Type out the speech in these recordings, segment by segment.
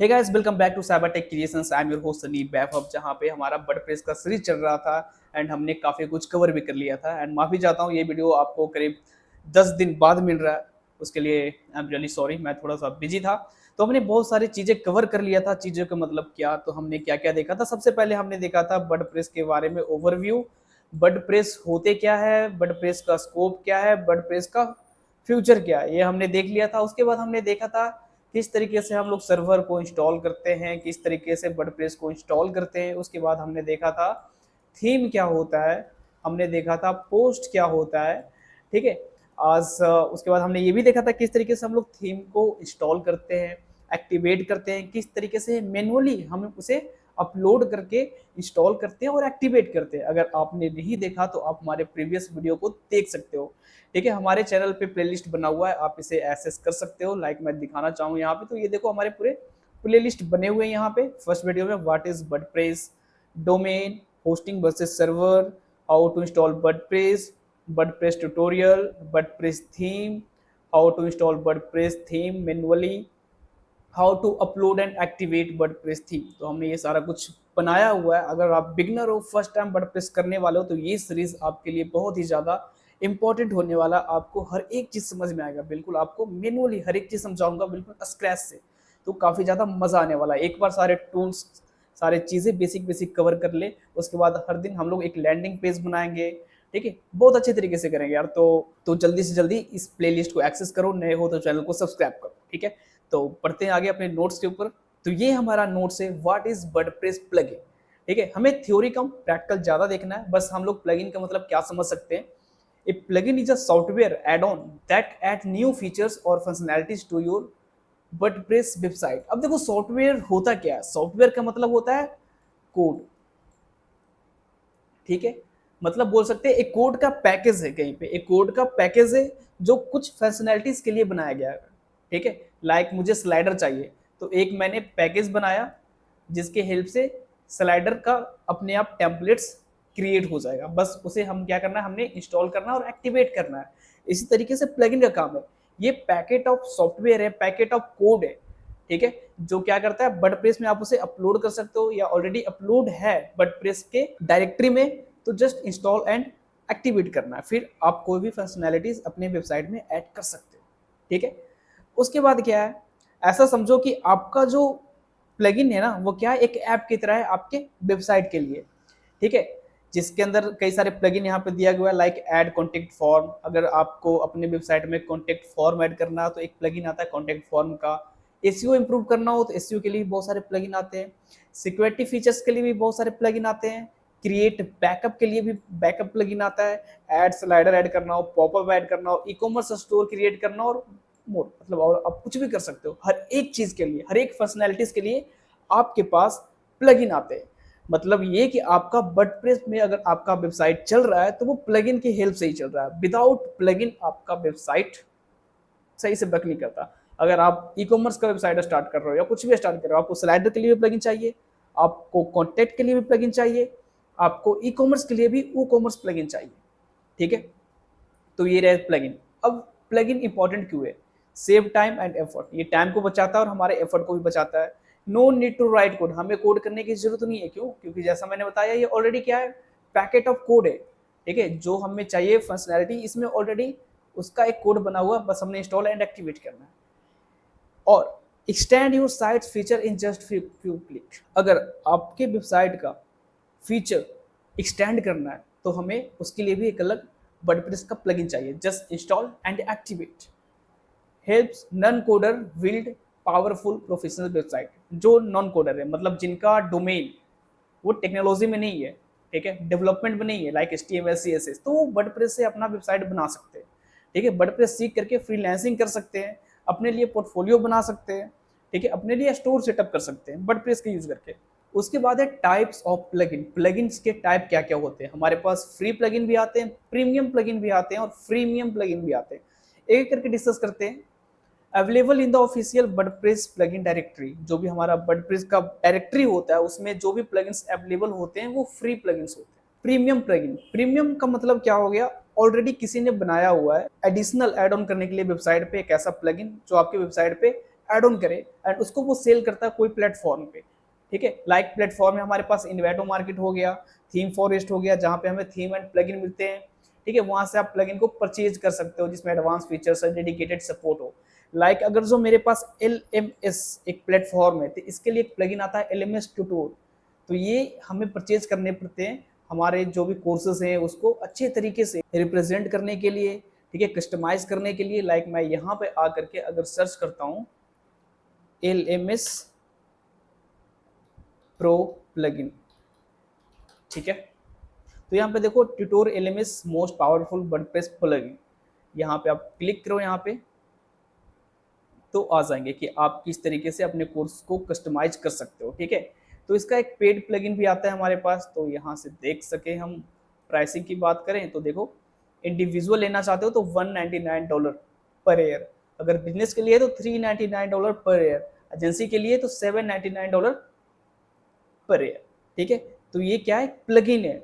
Hey guys, welcome back to Cyber Tech Creations. I am your host Sunny Vaibhav, जहां पे हमारा WordPress का series चल रहा था एंड हमने काफ़ी कुछ कवर भी कर लिया था। एंड माफ़ी चाहता हूँ, ये वीडियो आपको करीब 10 दिन बाद मिल रहा है। उसके लिए आई एम रियली सॉरी, मैं थोड़ा सा बिजी था। तो हमने बहुत सारी चीज़ें कवर कर लिया था। चीज़ों का मतलब क्या, तो हमने क्या क्या देखा था। सबसे पहले हमने देखा था वर्डप्रेस के बारे में ओवरव्यू। वर्डप्रेस होते क्या है, वर्डप्रेस का स्कोप क्या है, वर्डप्रेस का फ्यूचर क्या है, ये हमने देख लिया था। उसके बाद हमने देखा था किस तरीके से हम लोग सर्वर को इंस्टॉल करते हैं, किस तरीके से वर्डप्रेस को इंस्टॉल करते हैं। उसके बाद हमने देखा था थीम क्या होता है, हमने देखा था पोस्ट क्या होता है। ठीक है। उसके बाद हमने ये भी देखा था किस तरीके से हम लोग थीम को इंस्टॉल करते हैं, एक्टिवेट करते हैं, किस तरीके से मैनुअली हम उसे अपलोड करके इंस्टॉल करते हैं और एक्टिवेट करते हैं। अगर आपने नहीं देखा तो आप हमारे प्रीवियस वीडियो को देख सकते हो। ठीक है, हमारे चैनल पे प्लेलिस्ट बना हुआ है, आप इसे एक्सेस कर सकते हो। लाइक मैं दिखाना चाहूँ यहाँ पे, तो ये देखो हमारे पूरे प्लेलिस्ट बने हुए हैं यहाँ पे। फर्स्ट वीडियो में what is WordPress, domain, hosting versus server, how to install WordPress, WordPress tutorial, WordPress theme, how to install WordPress theme manually, how to upload and activate WordPress theme. तो हमने ये सारा कुछ बनाया हुआ है। अगर आप बिगनर हो, फर्स्ट टाइम वर्डप्रेस करने वाले हो, तो ये सीरीज आपके लिए बहुत ही ज़्यादा इंपॉर्टेंट होने वाला। आपको हर एक चीज़ समझ में आएगा, बिल्कुल आपको मैनुअली हर एक चीज़ समझाऊंगा, बिल्कुल स्क्रैच से। तो काफ़ी ज़्यादा मज़ा आने वाला है। एक बार सारे टूल्स, सारे चीज़ें बेसिक बेसिक कवर कर ले, उसके बाद हर दिन हम लोग एक लैंडिंग पेज बनाएंगे। ठीक है, बहुत अच्छे तरीके से करेंगे यार। तो जल्दी से जल्दी इस प्लेलिस्ट को एक्सेस करो, नए हो तो चैनल को सब्सक्राइब करो। ठीक है, तो पढ़ते हैं आगे अपने नोट्स के ऊपर। तो ये हमारा नोट्स है, व्हाट इज वर्डप्रेस प्लगइन। ठीक है, हमें थ्योरी कम प्रैक्टिकल ज्यादा देखना है। बस हम लोग प्लगइन का मतलब क्या समझ सकते हैं। A plugin is a software add on that add new features और functionalities to your WordPress website. अब देखो सॉफ्टवेयर होता क्या है, सॉफ्टवेयर का मतलब होता है कोड। ठीक है, मतलब बोल सकते हैं एक कोड का पैकेज है, कहीं पे एक कोड का पैकेज है जो कुछ फंक्शनैलिटीज के लिए बनाया गया है। ठीक है, लाइक मुझे स्लाइडर चाहिए, तो एक मैंने पैकेज बनाया जिसके हेल्प से स्लाइडर का अपने आप टेम्पलेट्स क्रिएट हो जाएगा। बस उसे हम क्या करना है, हमने इंस्टॉल करना है और एक्टिवेट करना है। इसी तरीके से प्लगइन का काम है। ये पैकेट ऑफ सॉफ्टवेयर है, पैकेट ऑफ कोड है। ठीक है, जो क्या करता है, वर्डप्रेस में आप उसे अपलोड कर सकते हो या ऑलरेडी अपलोड है वर्डप्रेस के डायरेक्टरी में, तो जस्ट इंस्टॉल एंड एक्टिवेट करना है। फिर आप कोई भी फंक्शनैलिटीज अपने वेबसाइट में ऐड कर सकते हो। ठीक है, उसके बाद क्या है, ऐसा समझो कि आपका जो प्लगइन है ना, वो क्या है, एक ऐप की तरह है आपके वेबसाइट के लिए। ठीक है, जिसके अंदर कई सारे प्लगइन यहाँ पे दिया गया है, लाइक ऐड कॉन्टेक्ट फॉर्म। अगर आपको अपने वेबसाइट में कॉन्टेक्ट फॉर्म ऐड करना है तो एक प्लगइन आता है कॉन्टेक्ट फॉर्म का। एसईओ इंप्रूव करना हो तो एसईओ के लिए बहुत सारे प्लगइन आते हैं। सिक्योरिटी फीचर्स के लिए भी बहुत सारे प्लगइन आते हैं। क्रिएट बैकअप के लिए भी बैकअप प्लगइन आता है। ऐड स्लाइडर ऐड करना हो, पॉपअप ऐड करना हो, ई कॉमर्स स्टोर क्रिएट करना हो, और मोर, मतलब और आप कुछ भी कर सकते हो। हर एक चीज के लिए, हर एक फंक्शनैलिटीज के लिए आपके पास प्लगइन आते हैं। मतलब ये कि आपका वर्डप्रेस में अगर आपका वेबसाइट चल रहा है तो वो प्लगइन की हेल्प से ही चल रहा है। विदाउट प्लगइन आपका वेबसाइट सही से वर्क नहीं करता। अगर आप ई कॉमर्स का वेबसाइट स्टार्ट कर रहे हो या कुछ भी स्टार्ट कर रहे हो, आपको स्लाइडर के लिए भी प्लगइन चाहिए, आपको कॉन्टेक्ट के लिए भी प्लगइन चाहिए, आपको ई कॉमर्स के लिए भी वो कॉमर्स प्लगइन चाहिए। ठीक है, तो ये रहे प्लगइन। अब प्लगइन इंपॉर्टेंट क्यों है, सेव टाइम एंड एफर्ट। ये टाइम को बचाता है और हमारे एफर्ट को भी बचाता है। No need to write code, हमें कोड करने की जरूरत नहीं है। क्यों? क्योंकि जैसा मैंने बताया ये ऑलरेडी क्या है, पैकेट ऑफ कोड है। ठीक है, जो हमें चाहिए फंक्शनैलिटी इसमें ऑलरेडी उसका एक कोड बना हुआ, बस हमने इंस्टॉल एंड एक्टिवेट करना है। और extend your site feature in just few click. अगर आपके वेबसाइट का फीचर एक्सटेंड करना है तो हमें उसके लिए भी एक अलग वर्डप्रेस का प्लगइन चाहिए। Just install and activate. Helps non coder build powerful professional website. जो नॉन कोडर है, मतलब जिनका डोमेन वो टेक्नोलॉजी में नहीं है, ठीक है, डेवलपमेंट में नहीं है, लाइक HTML CSS, तो वो वर्डप्रेस से अपना वेबसाइट बना सकते हैं। ठीक है, वर्डप्रेस सीख करके फ्रीलांसिंग कर सकते हैं, अपने लिए पोर्टफोलियो बना सकते हैं। ठीक है, अपने लिए स्टोर सेटअप कर सकते हैं वर्डप्रेस का यूज करके। उसके बाद है टाइप्स ऑफ प्लगइन। प्लगइन्स के टाइप क्या क्या होते हैं। हमारे पास फ्री प्लगइन भी आते हैं, प्रीमियम प्लगइन भी आते हैं और फ्रीमियम प्लगइन भी आते हैं। एक करके डिस्कस करते हैं। Available in the official WordPress plugin directory. जो भी हमारा वर्डप्रेस का डायरेक्टरी होता है उसमें जो भी प्लगइन्स अवेलेबल होते हैं वो फ्री प्लगइन्स होते हैं। प्रीमियम प्लगइन, प्रीमियम का मतलब क्या हो गया, ऑलरेडी किसी ने बनाया हुआ है एडिशनल ऐड ऑन करने के लिए वेबसाइट पे एक ऐसा प्लगइन जो आपके वेबसाइट पे ऐड ऑन करे एंड उसको वो सेल करता है कोई प्लेटफॉर्म पे, ठीक है। लाइक प्लेटफॉर्म में हमारे पास इन्वेटो मार्केट हो गया, थीम फॉरेस्ट हो गया, जहाँ पे हमें थीम एंड प्लगइन मिलते हैं, ठीक है। वहां से आप प्लगइन को परचेज कर सकते हो जिसमें एडवांस फीचर्स है, डेडिकेटेड सपोर्ट हो। लाइक अगर जो मेरे पास LMS एक प्लेटफॉर्म है तो इसके लिए एक प्लगइन आता है LMS ट्यूटोर, तो ये हमें परचेज करने पड़ते हैं हमारे जो भी कोर्सेज हैं उसको अच्छे तरीके से रिप्रेजेंट करने के लिए, ठीक है, कस्टमाइज करने के लिए। लाइक मैं यहाँ पे आकर के अगर सर्च करता हूँ LMS प्रो प्लगइन, ठीक है, तो यहाँ पे देखो tutorial LMS most powerful WordPress plugin, यहाँ पे आप क्लिक करो यहाँ पे तो आ जाएंगे कि आप किस तरीके से अपने कोर्स को कस्टमाइज कर सकते हो, ठीक है। तो इसका एक पेड प्लगइन भी आता है हमारे पास, तो यहाँ से देख सके हम प्राइसिंग की बात करें तो देखो इंडिविजुअल लेना चाहते हो तो $199 पर ईयर, अगर बिजनेस के लिए तो $399 पर ईयर, एजेंसी के लिए तो $799 पर ईयर, ठीक है। तो ये क्या है, प्लगइन है।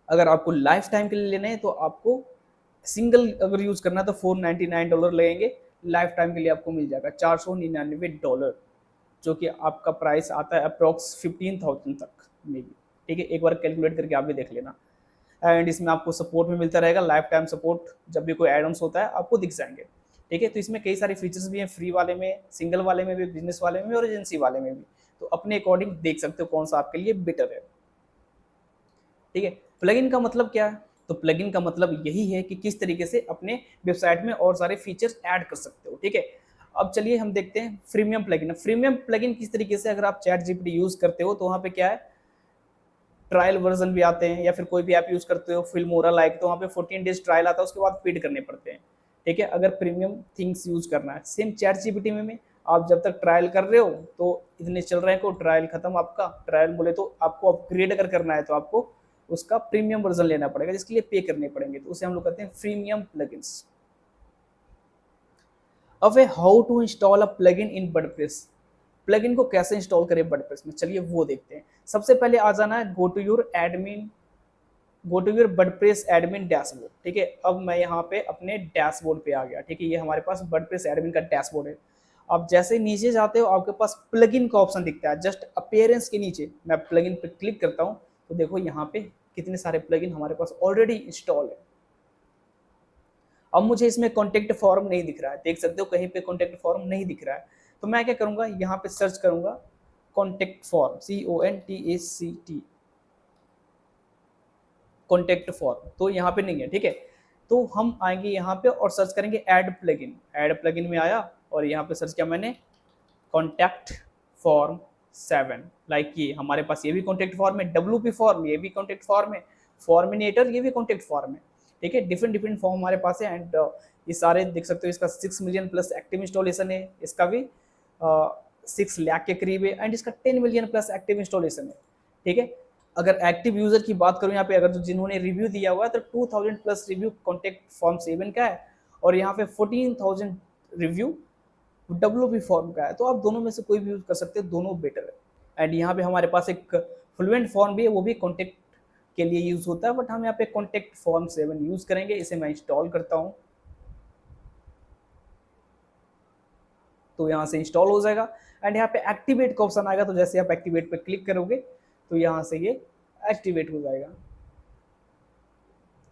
अगर आपको लाइफ टाइम के लिए लेना है तो आपको सिंगल अगर यूज करना है तो $499 लगेंगे, लाइफ टाइम के लिए आपको मिल जाएगा $499, जो कि आपका प्राइस आता है अप्रोक्स 15,000 तक मे बी, ठीक है। एक बार कैलकुलेट करके आप भी देख लेना। एंड इसमें आपको सपोर्ट भी मिलता रहेगा, लाइफ टाइम सपोर्ट, जब भी कोई एड ऑन्स होता है आपको दिख जाएंगे, ठीक है। तो इसमें कई सारे फीचर्स भी हैं, फ्री वाले में, सिंगल वाले में भी, बिजनेस वाले में और एजेंसी वाले में भी, तो अपने अकॉर्डिंग देख सकते हो कौन सा आपके लिए बेटर है, ठीक है। प्लगइन का मतलब क्या है, तो प्लगइन का मतलब यही है कि किस तरीके से अपने वेबसाइट में और सारे फीचर्स ऐड कर सकते हो, ठीक है। अब चलिए हम देखते हैं फ्रीमियम प्लगइन। फ्रीमियम प्लगइन किस तरीके से, अगर आप चैट जीपीटी यूज करते हो तो वहाँ पे क्या है, ट्रायल वर्जन भी आते हैं, या फिर कोई भी ऐप यूज करते हो फिल्मोरा लाइक, तो वहाँ पे 14 डेज ट्रायल आता है, उसके बाद पेड करने पड़ते हैं, ठीक है, अगर प्रीमियम थिंग्स यूज करना है। सेम चैट जीपीटी में आप जब तक ट्रायल कर रहे हो तो इतने चल रहे हैं को ट्रायल खत्म, आपका ट्रायल बोले तो आपको अपग्रेड अगर करना है तो आपको उसका प्रीमियम वर्जन लेना पड़ेगा, जिसके लिए पे करने पड़ेंगे, तो उसे हम लोग कहते हैं प्रीमियम प्लगइन्स। अब है how to install a plugin in WordPress, plugin को कैसे इंस्टॉल करें वर्डप्रेस में, चलिए वो देखते हैं। सबसे पहले आ जाना है go to your WordPress admin dashboard, ठीक है। अब मैं यहाँ पे अपने डैशबोर्ड पे आ गया, ठीक है, ये हमारे पास वर्डप्रेस एडमिन का डैशबोर्ड है। आप जैसे नीचे जाते हो आपके पास प्लगइन का ऑप्शन दिखता है, जस्ट अपीयरेंस के नीचे मैं प्लगइन पे क्लिक करता हूँ तो देखो यहाँ पे कितने सारे प्लगइन हमारे पास ऑलरेडी इंस्टॉल है। अब मुझे इसमें कॉन्टेक्ट फॉर्म नहीं दिख रहा है, देख सकते हो कहीं पे कॉन्टेक्ट फॉर्म नहीं दिख रहा है, तो मैं क्या करूंगा, यहाँ पे सर्च करूंगा contact form, CONTACT, contact form, तो यहाँ पे नहीं है, ठीक है। तो हम आएंगे यहाँ पे और सर्च करेंगे ऐड प्लगइन, ऐड प्लगइन में आया और यहाँ पे सर्च किया मैंने कॉन्टैक्ट फॉर्म 7, लाइक ये हमारे पास ये भी कॉन्टैक्ट फॉर्म है, WP फॉर्म ये भी कॉन्टैक्ट फॉर्म है, फॉर्मिनेटर ये भी कॉन्टैक्ट फॉर्म है, ठीक है। डिफरेंट डिफरेंट फॉर्म हमारे पास है एंड ये सारे देख सकते हो, इसका 6 मिलियन प्लस एक्टिव इंस्टॉलेशन है, इसका भी 6 लाख के करीब है एंड इसका 10 मिलियन प्लस एक्टिव इंस्टॉलेशन है, ठीक है। अगर एक्टिव यूजर की बात करूं यहाँ पे, अगर जो जिन्होंने रिव्यू दिया हुआ है तो 2000 प्लस रिव्यू कॉन्टैक्ट फॉर्म 7 का है और यहाँ पे 14,000 रिव्यू WP फॉर्म का है, तो आप दोनों में से कोई भी यूज कर सकते हो, दोनों बेटर है। एंड यहाँ पे हमारे पास एक फ्लुएंट फॉर्म भी है, वो भी कॉन्टैक्ट के लिए यूज होता है, बट हम यहाँ पे कॉन्टैक्ट फॉर्म 7 यूज करेंगे। इसे मैं इंस्टॉल करता हूँ तो यहाँ से इंस्टॉल हो जाएगा एंड यहाँ पे एक्टिवेट का ऑप्शन आएगा, तो जैसे आप एक्टिवेट पे क्लिक करोगे तो यहाँ से ये एक्टिवेट हो जाएगा।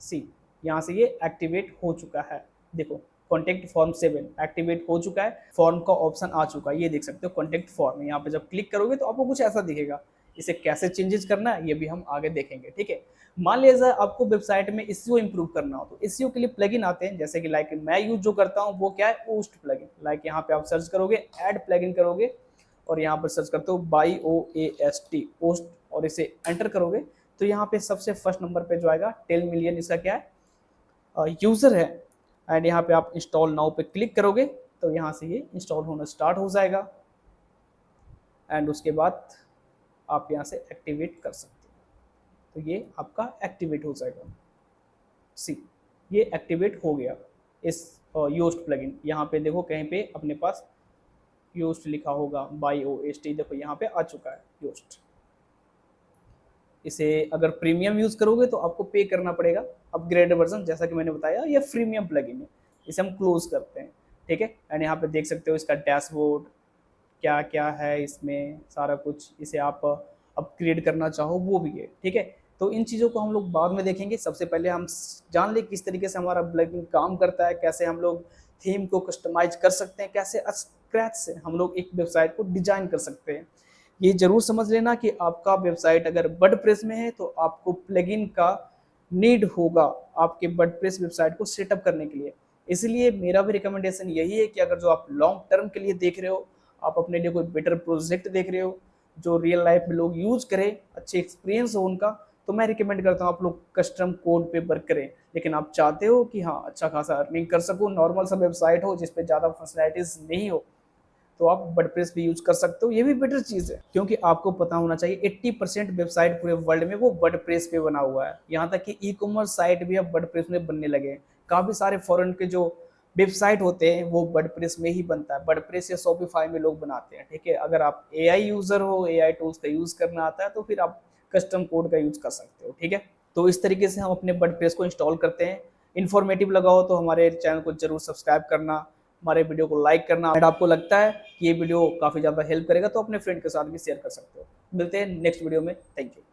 सी यहाँ से ये एक्टिवेट हो चुका है, देखो कॉन्टैक्ट फॉर्म 7 एक्टिवेट हो चुका है, फॉर्म का ऑप्शन आ चुका है, ये देख सकते हो कॉन्टैक्ट फॉर्म। यहाँ पे जब क्लिक करोगे तो आपको कुछ ऐसा दिखेगा, इसे कैसे चेंजेस करना है ये भी हम आगे देखेंगे, ठीक है। मान लीजिए आपको वेबसाइट में एसईओ इंप्रूव करना हो तो एसईओ के लिए प्लगइन आते हैं, जैसे कि लाइक मैं यूज जो करता हूँ वो क्या है, ओस्ट प्लगइन। लाइक यहाँ पे आप सर्च करोगे ऐड प्लगइन करोगे और यहाँ पर सर्च करते हो BYOAST ओस्ट और इसे एंटर करोगे तो यहाँ पे सबसे फर्स्ट नंबर पे जो आएगा 10 मिलियन इसका क्या है यूजर है एंड यहाँ पे आप इंस्टॉल नाउ पे क्लिक करोगे तो यहाँ से ये इंस्टॉल होना स्टार्ट हो जाएगा एंड उसके बाद आप यहाँ से एक्टिवेट कर सकते हो, तो ये आपका एक्टिवेट हो जाएगा। सी ये एक्टिवेट हो गया इस योस्ट प्लगइन। यहाँ पे देखो कहीं पे अपने पास योस्ट लिखा होगा BYOAST, देखो यहाँ पे आ चुका है योस्ट। इसे अगर प्रीमियम यूज करोगे तो आपको पे करना पड़ेगा, अपग्रेड वर्जन जैसा कि मैंने बताया, ये फ्रीमियम प्लगइन है, इसे हम क्लोज करते हैं, ठीक है। एंड यहाँ पे देख सकते हो इसका डैशबोर्ड क्या क्या है, इसमें सारा कुछ, इसे आप अपग्रेड करना चाहो वो भी है, ठीक है। तो इन चीज़ों को हम लोग बाद में देखेंगे। सबसे पहले हम जान ले किस तरीके से हमारा ब्लॉगिंग काम करता है, कैसे हम लोग थीम को कस्टमाइज कर सकते हैं, कैसे स्क्रैच से हम लोग एक वेबसाइट को डिजाइन कर सकते हैं। ये जरूर समझ लेना कि आपका वेबसाइट अगर वर्डप्रेस में है तो आपको प्लगइन का नीड होगा आपके वर्डप्रेस वेबसाइट को सेटअप करने के लिए। इसलिए मेरा भी रिकमेंडेशन यही है कि अगर जो आप लॉन्ग टर्म के लिए देख रहे हो, आप अपने लिए कोई बेटर प्रोजेक्ट देख रहे हो जो रियल लाइफ में लोग यूज करें, अच्छे एक्सपीरियंस हो उनका, तो मैं रिकमेंड करता हूँ आप लोग कस्टम कोड पे वर्क करें। लेकिन आप चाहते हो कि हाँ अच्छा खासा अर्निंग कर सको, नॉर्मल सा वेबसाइट हो जिसपे ज़्यादा फंक्शनैलिटीज नहीं हो, तो आप वर्डप्रेस भी यूज कर सकते हो। ये भी बेटर चीज़ है, क्योंकि आपको पता होना चाहिए 80% वेबसाइट पूरे वर्ल्ड में वो वर्डप्रेस पे बना हुआ है। यहाँ तक कि ई कॉमर्स साइट भी अब वर्डप्रेस में बनने लगे हैं। काफ़ी सारे फॉरेन के जो वेबसाइट होते हैं वो वर्डप्रेस में ही बनता है, वर्डप्रेस या शॉपिफाई में लोग बनाते हैं, ठीक है। अगर आप एआई यूजर हो, एआई टूल्स का यूज करना आता है, तो फिर आप कस्टम कोड का यूज कर सकते हो, ठीक है। तो इस तरीके से हम अपने वर्डप्रेस को इंस्टॉल करते हैं। इन्फॉर्मेटिव लगा हो तो हमारे चैनल को जरूर सब्सक्राइब करना, हमारे वीडियो को लाइक करना। अगर आपको लगता है कि ये वीडियो काफ़ी ज़्यादा हेल्प करेगा तो अपने फ्रेंड के साथ भी शेयर कर सकते हो। मिलते हैं नेक्स्ट वीडियो में। Thank you.